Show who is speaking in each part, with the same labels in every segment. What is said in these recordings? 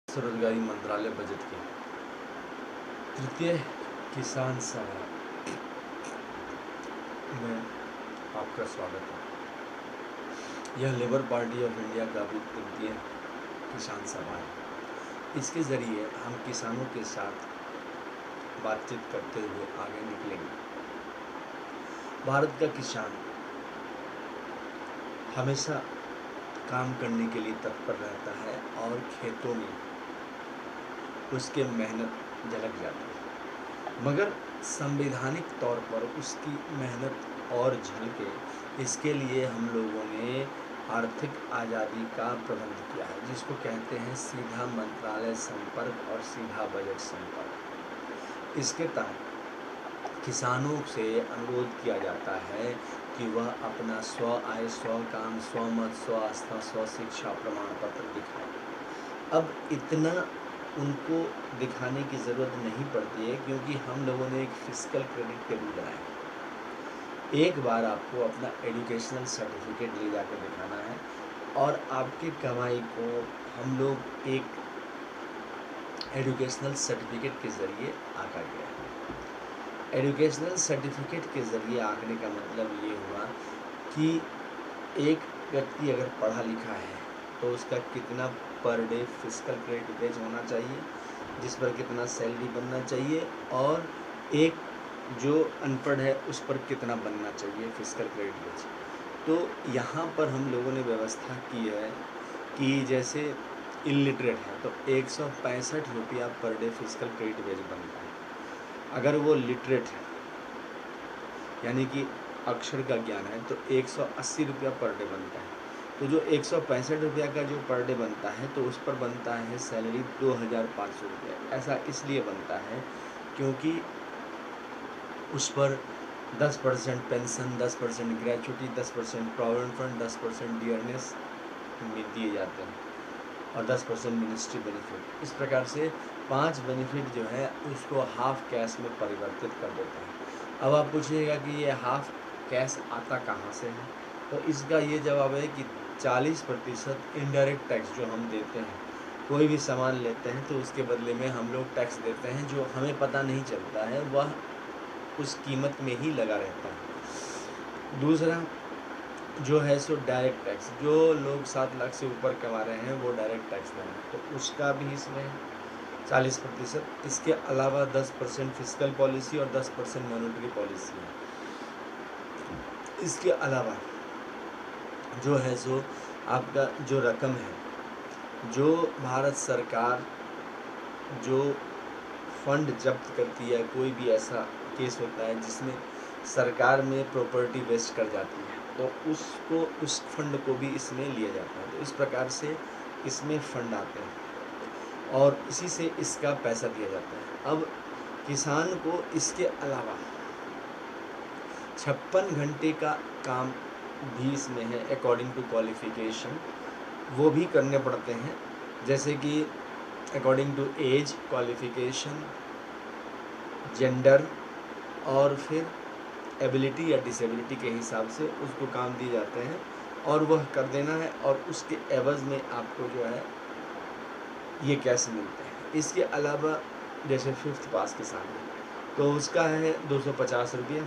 Speaker 1: स्वरोजगारी मंत्रालय बजट के तृतीय किसान सभा में आपका स्वागत है। यह लेबर पार्टी ऑफ इंडिया का भी तृतीय किसान सभा है। इसके ज़रिए हम किसानों के साथ बातचीत करते हुए आगे निकलेंगे। भारत का किसान हमेशा काम करने के लिए तत्पर रहता है और खेतों में उसके मेहनत झलक जाती है, मगर संवैधानिक तौर पर उसकी मेहनत और झलके, इसके लिए हम लोगों ने आर्थिक आज़ादी का प्रबंध किया है, जिसको कहते हैं सीधा मंत्रालय संपर्क और सीधा बजट संपर्क। इसके तहत किसानों से अनुरोध किया जाता है कि वह अपना स्व आय, स्व काम, स्व मत, स्व आस्था, स्व शिक्षा प्रमाण पत्र दिखाएं। अब इतना उनको दिखाने की ज़रूरत नहीं पड़ती है, क्योंकि हम लोगों ने एक फिजिकल क्रेडिट टेबल बनाया है। एक बार आपको अपना एजुकेशनल सर्टिफिकेट ले जाकर दिखाना है और आपकी कमाई को हम लोग एक एजुकेशनल सर्टिफिकेट के ज़रिए आंका गया है। एजुकेशनल सर्टिफिकेट के ज़रिए आंकने का मतलब ये हुआ कि एक व्यक्ति अगर पढ़ा लिखा है तो उसका कितना per day physical credit veg होना चाहिए, जिस पर कितना सैलरी बनना चाहिए, और एक जो अनपढ़ है उस पर कितना बनना चाहिए फिजिकल क्रेडिट वेज। तो यहाँ पर हम लोगों ने व्यवस्था की है कि जैसे इलिटरेट है तो 165 रुपया per day physical credit veg बनता है। अगर वो लिटरेट है यानी कि अक्षर का ज्ञान है तो 180 रुपया पर डे बनता है। तो जो 165 रुपया का जो पर डे बनता है तो उस पर बनता है सैलरी 2500 रुपया। ऐसा इसलिए बनता है क्योंकि उस पर 10% pension, 10% gratuity, 10% provident fund, 10% dearness दिए जाते हैं और 10% मिनिस्ट्री बेनिफिट। इस प्रकार से 5 बेनिफिट जो है उसको हाफ कैश में परिवर्तित कर देते हैं। अब आप पूछिएगा कि ये हाफ कैश आता कहाँ से है, तो इसका ये जवाब है कि 40% इनडायरेक्ट टैक्स जो हम देते हैं, कोई भी सामान लेते हैं तो उसके बदले में हम लोग टैक्स देते हैं, जो हमें पता नहीं चलता है, वह उस कीमत में ही लगा रहता है। दूसरा जो है सो डायरेक्ट टैक्स, जो लोग 7 लाख से ऊपर कमा रहे हैं वो डायरेक्ट टैक्स दें, तो उसका भी इसमें 40%। इसके अलावा 10% फिजिकल पॉलिसी और 10% मॉनेटरी पॉलिसी है। इसके अलावा जो है सो आपका जो रकम है, जो भारत सरकार जो फंड जब्त करती है, कोई भी ऐसा केस होता है जिसमें सरकार में प्रॉपर्टी वेस्ट कर जाती है तो उसको, उस फंड को भी इसमें लिया जाता है। तो इस प्रकार से इसमें फंड आते हैं और इसी से इसका पैसा दिया जाता है। अब किसान को इसके अलावा 56 घंटे का काम भी इसमें है अकॉर्डिंग टू क्वालिफ़िकेशन, वो भी करने पड़ते हैं, जैसे कि according to age, qualification, gender और फिर एबिलिटी या डिसेबिलिटी के हिसाब से उसको काम दिए जाते हैं और वह कर देना है, और उसके एवज़ में आपको जो है ये कैसे मिलते हैं। इसके अलावा जैसे 5th पास किसान है तो उसका है 250 रुपये,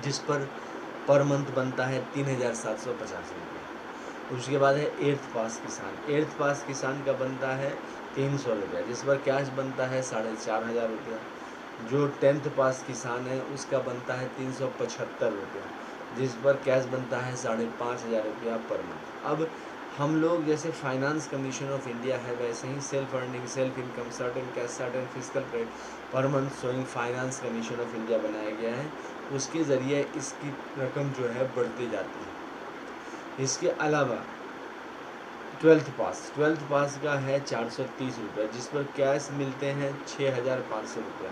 Speaker 1: जिस पर मंथ बनता है 3750 रुपये। उसके बाद है 8th पास किसान। 8th पास किसान का बनता है 300 रुपया, जिस पर कैश बनता है 4500 रुपया। जो 10th पास किसान है उसका बनता है 375 रुपया, जिस पर कैश बनता है 5500 रुपया पर मंथ। अब हम लोग जैसे फाइनेंस कमीशन ऑफ इंडिया है, वैसे ही self earning, self income, certain cash, certain physical credit per month showing finance commission of India बनाया गया है। उसके ज़रिए इसकी रकम जो है बढ़ती जाती है। इसके अलावा 12th पास का है 430 रुपये, जिस पर कैश मिलते हैं 6500 रुपया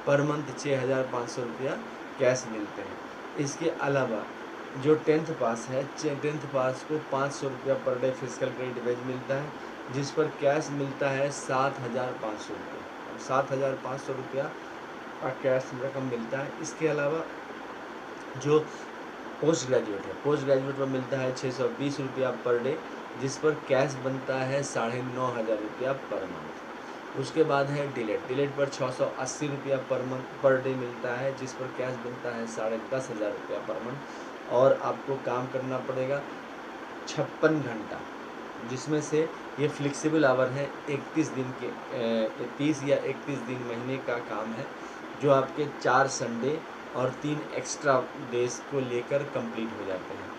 Speaker 1: पर मंथ। 6500 रुपया कैश मिलते हैं। इसके अलावा जो 10th पास है, 10th पास को 500 रुपया per day physical credit veg मिलता है, जिस पर कैश मिलता है 7500 रुपया। 7500 रुपया का कैश रकम मिलता है। इसके अलावा जो पोस्ट ग्रेजुएट है, पोस्ट ग्रेजुएट में मिलता है 620 रुपया पर डे, जिस पर कैश बनता है 9,500 रुपया पर मंथ। उसके बाद है डिलेट पर 680 रुपया पर डे मिलता है, जिस पर कैश बनता है 10,500 रुपया पर मंथ। और आपको काम करना पड़ेगा 56 घंटा, जिसमें से ये फ्लेक्सिबल आवर है 31 दिन के 30 या 31 दिन महीने का काम है, जो आपके 4 संडे और 3 एक्स्ट्रा डेज को लेकर कंप्लीट हो जाते हैं।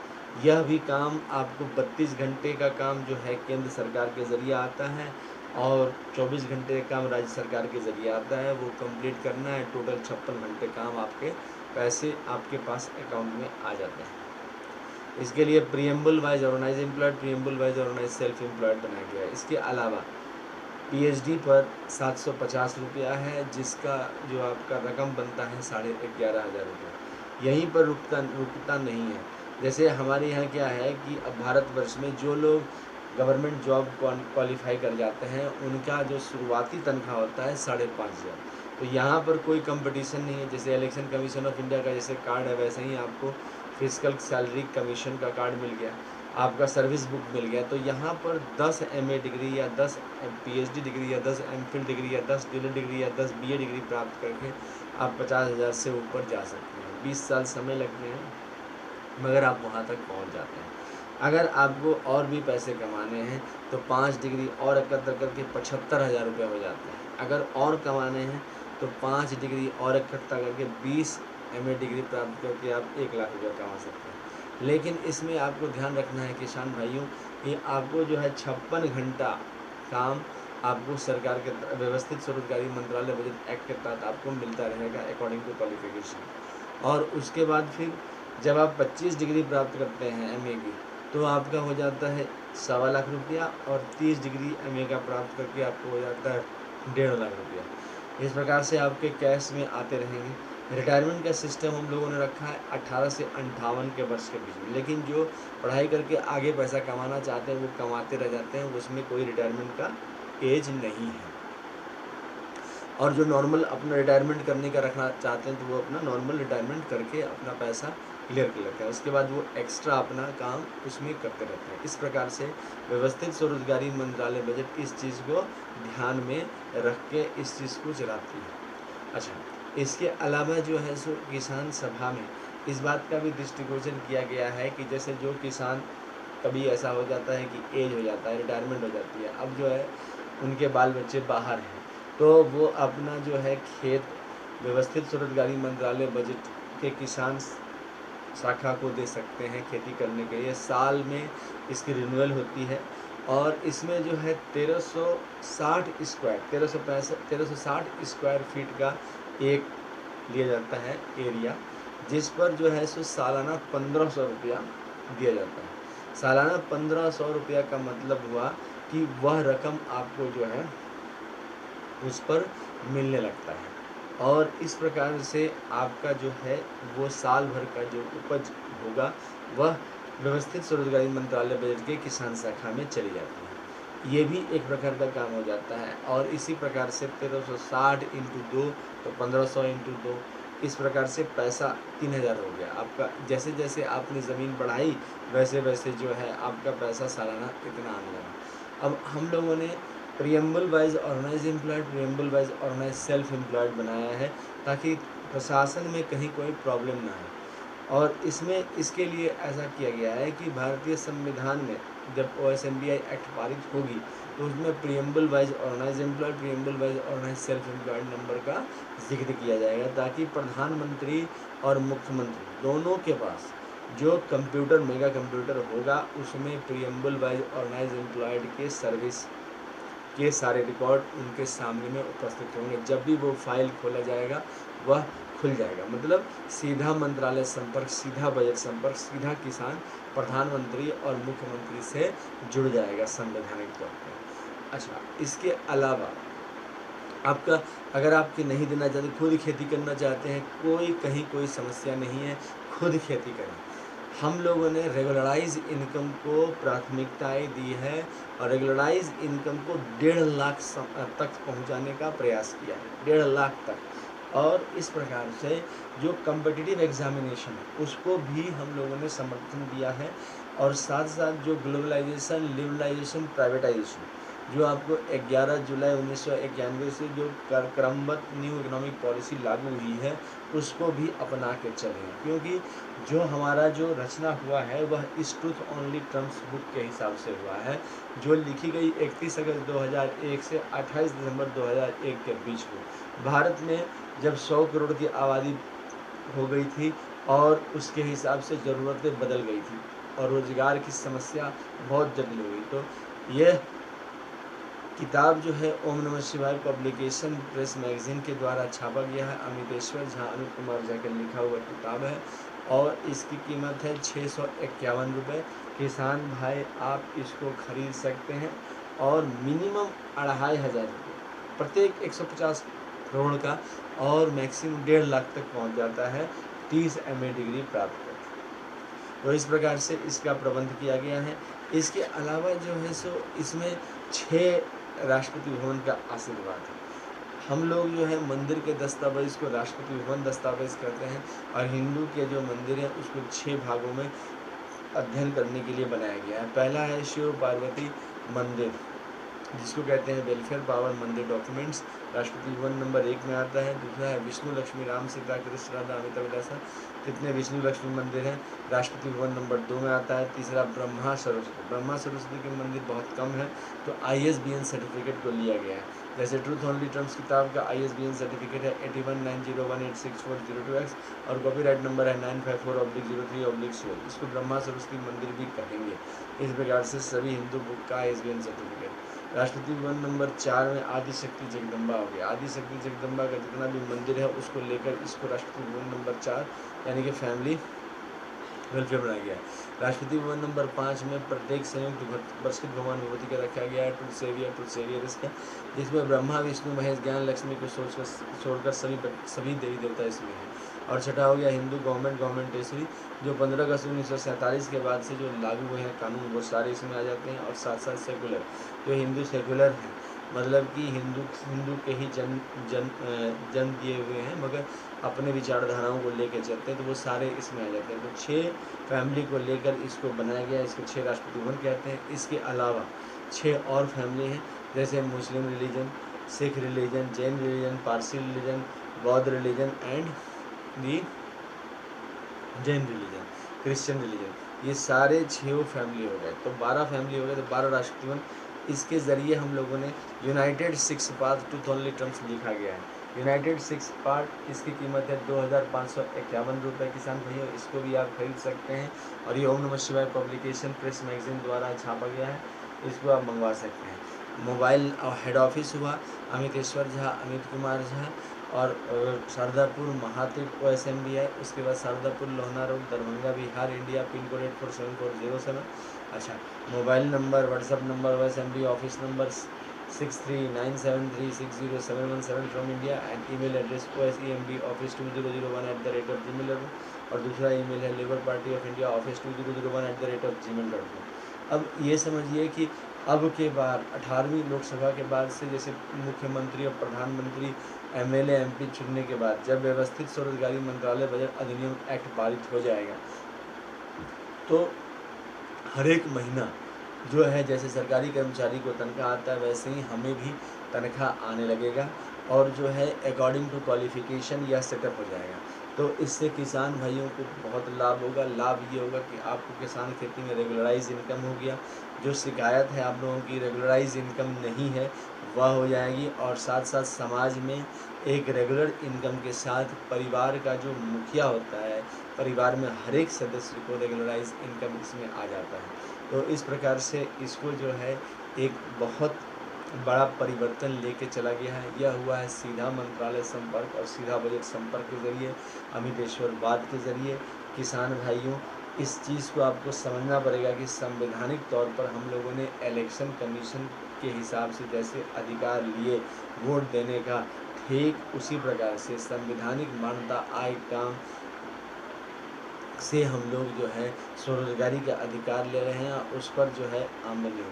Speaker 1: यह भी काम आपको 32 घंटे का काम जो है केंद्र सरकार के ज़रिए आता है, और 24 घंटे का काम राज्य सरकार के ज़रिए आता है, वो कंप्लीट करना है। टोटल 56 घंटे काम आपके पैसे आपके पास अकाउंट में आ जाते हैं। इसके लिए preamble wise organise employed, preamble wise organise self employed बनाया गया है। इसके अलावा पीएचडी पर 750 रुपया है, जिसका जो आपका रकम बनता है 11,500 रुपये। यहीं पर रुकता नहीं है। जैसे हमारे यहाँ क्या है कि अब भारतवर्ष में जो लोग गवर्नमेंट जॉब क्वालिफाई कर जाते हैं, उनका जो शुरुआती तनख्वाह होता है 5,500। तो यहाँ पर कोई कंपटीशन नहीं है। जैसे इलेक्शन कमीशन ऑफ इंडिया का जैसे कार्ड है, वैसे ही आपको फिजिकल सैलरी कमीशन का कार्ड मिल गया, आपका सर्विस बुक मिल गया। तो यहाँ पर 10 एमए डिग्री या 10 पीएचडी डिग्री या 10 एमफिल डिग्री या 10 डीएलएड डिग्री या 10 बीए डिग्री प्राप्त करके आप 50,000 से ऊपर जा सकते हैं। 20 साल समय लगते हैं, मगर आप वहाँ तक पहुँच जाते हैं। अगर आपको और भी पैसे कमाने हैं तो 5 डिग्री और एकत्र करके 75,000 रुपये हो जाते हैं। अगर और कमाने हैं तो 5 डिग्री और इकट्ठा करके 20 एमए डिग्री प्राप्त करके आप 1 लाख रुपये कमा सकते हैं। लेकिन इसमें आपको ध्यान रखना है किसान भाइयों कि आपको जो है 56 घंटा काम आपको सरकार के व्यवस्थित स्वरोजगारी मंत्रालय बजट एक्ट के तहत आपको मिलता रहेगा अकॉर्डिंग टू क्वालिफिकेशन। और उसके बाद फिर जब आप 25 डिग्री प्राप्त करते हैं एमए की, तो आपका हो जाता है 1.25 लाख रुपया, और 30 डिग्री एमए का प्राप्त करके आपको हो जाता है 1.5 लाख रुपया। इस प्रकार से आपके कैश में आते रहेंगे। रिटायरमेंट का सिस्टम हम लोगों ने रखा है 18 से 58 के वर्ष के बीच में, लेकिन जो पढ़ाई करके आगे पैसा कमाना चाहते हैं वो कमाते रह जाते हैं, उसमें कोई रिटायरमेंट का एज नहीं है। और जो नॉर्मल अपना रिटायरमेंट करने का रखना चाहते हैं तो वो अपना नॉर्मल रिटायरमेंट करके अपना पैसा क्लियर कर लेते हैं। उसके बाद वो एक्स्ट्रा अपना काम उसमें करते रहते हैं। इस प्रकार से व्यवस्थित स्वरोजगारी मंत्रालय बजट इस चीज़ को ध्यान में रख के इस चीज़ को चलाती है। अच्छा, इसके अलावा जो है सो किसान सभा में इस बात का भी दृष्टिगोचर किया गया है कि जैसे जो किसान कभी ऐसा हो जाता है कि एज हो जाता है, रिटायरमेंट हो जाती है, अब जो है उनके बाल बच्चे बाहर हैं, तो वो अपना जो है खेत व्यवस्थित स्वरोजगारी मंत्रालय बजट के किसान शाखा को दे सकते हैं खेती करने के लिए। साल में इसकी रिन्यूअल होती है, और इसमें जो है 1360 स्क्वायर फीट का एक लिया जाता है एरिया, जिस पर जो है सो सालाना 1,500 रुपया दिया जाता है। सालाना 1,500 रुपया का मतलब हुआ कि वह रकम आपको जो है उस पर मिलने लगता है, और इस प्रकार से आपका जो है वो साल भर का जो उपज होगा वह व्यवस्थित स्वरोजगारी मंत्रालय बजट के किसान शाखा में चली जाती है। ये भी एक प्रकार का काम हो जाता है। और इसी प्रकार से 1360 इंटू 2 तो 1,500 इंटू 2, इस प्रकार से पैसा 3,000 हो गया आपका। जैसे जैसे आपने ज़मीन बढ़ाई वैसे वैसे जो है आपका पैसा सालाना इतना आने लगा। अब हम लोगों ने preamble wise organise employed, preamble wise organise self employed बनाया है, ताकि प्रशासन में कहीं कोई प्रॉब्लम ना आए। और इसमें इसके लिए ऐसा किया गया है कि भारतीय संविधान में जब OSMBI एक्ट पारित होगी तो उसमें preamble wise organise employed, preamble wise organise self employed number का जिक्र किया जाएगा, ताकि प्रधानमंत्री और मुख्यमंत्री दोनों के पास जो कंप्यूटर मेगा कंप्यूटर होगा उसमें प्रीएम्बल वाइज ऑर्गेनाइज एम्प्लॉयड के सर्विस के सारे रिकॉर्ड उनके सामने में उपस्थित होंगे। जब भी वो फाइल खोला जाएगा वह खुल जाएगा, मतलब सीधा मंत्रालय संपर्क, सीधा बजट संपर्क, सीधा किसान प्रधानमंत्री और मुख्यमंत्री से जुड़ जाएगा संवैधानिक तौर पर। अच्छा, इसके अलावा आपका अगर आपके नहीं देना चाहते, खुद खेती करना चाहते हैं, कहीं कोई समस्या नहीं है, खुद खेती करें। हम लोगों ने रेगुलराइज इनकम को प्राथमिकताएं दी है, और रेगुलराइज इनकम को 1.5 लाख तक पहुंचाने का प्रयास किया है, 1.5 लाख तक। और इस प्रकार से जो कम्पिटिटिव एग्जामिनेशन है उसको भी हम लोगों ने समर्थन दिया है, और साथ साथ जो ग्लोबलाइजेशन, लिबरलाइजेशन, प्राइवेटाइजेशन जो आपको 11 जुलाई 1991 से जो क्रमबद्ध न्यू इकोनॉमिक पॉलिसी लागू हुई है उसको भी अपना के चलें, क्योंकि जो हमारा जो रचना हुआ है वह इस ट्रूथ ओनली टर्म्स बुक के हिसाब से हुआ है, जो लिखी गई 31 अगस्त 2001 से 28 दिसंबर 2001 के बीच में। भारत में जब 100 करोड़ की आबादी हो गई थी और उसके हिसाब से ज़रूरतें बदल गई थी और रोज़गार की समस्या बहुत जटिल हो गई। तो यह किताब जो है ओम नमः शिवाय पब्लिकेशन प्रेस मैगजीन के द्वारा छापा गया है। अमितेश्वर झा, अमित कुमार झा का लिखा हुआ किताब है और इसकी कीमत है 651 रुपये। किसान भाई आप इसको खरीद सकते हैं और मिनिमम 2500 रुपये प्रत्येक 150 करोड़ का और मैक्सिमम 1.5 लाख तक पहुंच जाता है 30 MA डिग्री प्राप्त करके। तो इस प्रकार से इसका प्रबंध किया गया है। इसके अलावा जो है सो इसमें 6 राष्ट्रपति भवन का आशीर्वाद है। हम लोग जो है मंदिर के दस्तावेज़ को राष्ट्रपति भवन दस्तावेज़ करते हैं और हिंदू के जो मंदिर हैं उसको 6 भागों में अध्ययन करने के लिए बनाया गया है। पहला है शिव पार्वती मंदिर, जिसको कहते हैं वेलफेयर पावर मंदिर डॉक्यूमेंट्स, राष्ट्रपति भवन नंबर 1 में आता है। दूसरा है विष्णु लक्ष्मी राम सीता कृष्ण राधा अमिता विलासा, कितने विष्णु लक्ष्मी मंदिर हैं, राष्ट्रपति भवन नंबर 2 में आता है। तीसरा ब्रह्मा सरस्वती के मंदिर बहुत कम है तो ISBN सर्टिफिकेट को लिया गया है। जैसे ट्रूथ ओनली टर्म्स किताब का ISBN सर्टिफिकेट है 8190186402X और कॉपीराइट नंबर है 954/03/16। इसको ब्रह्मा सरस्वती मंदिर भी कहेंगे। इस प्रकार से सभी हिंदू बुक का ISBN certificate. Rashtrapati Bhavan number 4 में आदिशक्ति जगदम्बा हो गया। आदिशक्ति जगदम्बा का जितना भी मंदिर है उसको लेकर इसको राष्ट्रपति भवन नंबर 4 यानी कि फैमिली वेलफेयर बनाया गया है। राष्ट्रपति भवन नंबर 5 में प्रत्येक संयुक्त प्रसिद्ध भगवान भगवती का रखा गया है ट्रूथ सेवियर इसका, जिसमें ब्रह्मा विष्णु महेश ज्ञान लक्ष्मी को छोड़कर सभी देवी देवता इसमें हैं। और छठा हो गया हिंदू गवर्नमेंटेसरी, जो 15 अगस्त 1947 के बाद से जो लागू हुए हैं कानून वो सारे इसमें आ जाते हैं। और साथ साथ सेकुलर, जो हिंदू सेकुलर हैं मतलब कि हिंदू के ही जन्म दिए हुए हैं मगर अपने विचारधाराओं को लेकर चलते हैं तो वो सारे इसमें आ जाते हैं। तो 6 फैमिली को लेकर इसको बनाया गया, इसको 6 राष्ट्रपति भवन कहते हैं। इसके अलावा 6 और फैमिली हैं जैसे Muslim religion, Sikh religion, Jain religion, Parsi religion, बौद्ध religion and the Jain religion, Christian religion, ये सारे 6 फैमिली हो गए। तो 12 फैमिली हो गए तो 12 राष्ट्रपति भवन। इसके ज़रिए हम लोगों ने United 6 part truth only terms लिखा गया है। यूनाइटेड 6 पार्ट, इसकी कीमत है 2551 रुपये। किसान भैया इसको भी आप खरीद सकते हैं और ये ओम नमः शिवाय पब्लिकेशन प्रेस मैगजीन द्वारा छापा गया है, इसको आप मंगवा सकते हैं। मोबाइल हेड ऑफिस हुआ अमितेश्वर झा, अमित कुमार झा और शारदापुर महात्रिप OSMBI, उसके बाद Shardapur Lohna road Darbhanga Bihar India, pin code 847407। अच्छा, mobile number, WhatsApp number, OSMBI office number 6397360717 from India and email address OSEMBoffice2001@gmail.com और दूसरा ईमेल है labour party of India office 2001@gmail.com। अब ये समझिए कि अब के बाद 18वीं लोकसभा के बाद से जैसे मुख्यमंत्री और प्रधानमंत्री MLA MP चुनने के बाद जब व्यवस्थित स्वरोजगारी मंत्रालय बजट अधिनियम एक्ट पारित हो जाएगा तो हर एक महीना जो है जैसे सरकारी कर्मचारी को तनख्वाह आता है वैसे ही हमें भी तनख्वाह आने लगेगा और जो है अकॉर्डिंग टू क्वालिफिकेशन यह सेटअप हो जाएगा। तो इससे किसान भाइयों को बहुत लाभ होगा। लाभ ये होगा कि आपको किसान खेती में रेगुलराइज इनकम हो गया, जो शिकायत है आप लोगों की रेगुलराइज इनकम नहीं है वह हो जाएगी और साथ साथ समाज में एक रेगुलर इनकम के साथ परिवार का जो मुखिया होता है, परिवार में हर एक सदस्य को रेगुलराइज इनकम इसमें आ जाता है। तो इस प्रकार से इसको जो है एक बहुत बड़ा परिवर्तन लेके चला गया है। यह हुआ है सीधा मंत्रालय संपर्क और सीधा बजट संपर्क के ज़रिए, अमितेश्वरवाद के ज़रिए। किसान भाइयों इस चीज़ को आपको समझना पड़ेगा कि संवैधानिक तौर पर हम लोगों ने इलेक्शन कमीशन के हिसाब से जैसे अधिकार लिए वोट देने का, ठीक उसी प्रकार से संवैधानिक मान्यता आय काम से हम लोग जो है स्वरोजगारी का अधिकार ले रहे हैं और उस पर जो है आमदनी हो।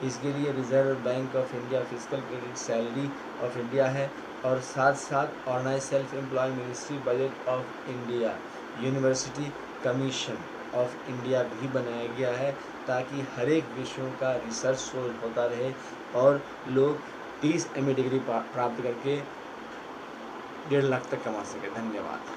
Speaker 1: इसके लिए Reserve Bank of India physical credit salary of India है और साथ साथ organise self employ ministry budget of India university commission of India भी बनाया गया है, ताकि हर एक विषयों का रिसर्च होता रहे और लोग 30 MA डिग्री प्राप्त करके 1.5 लाख तक कमा सकें। धन्यवाद।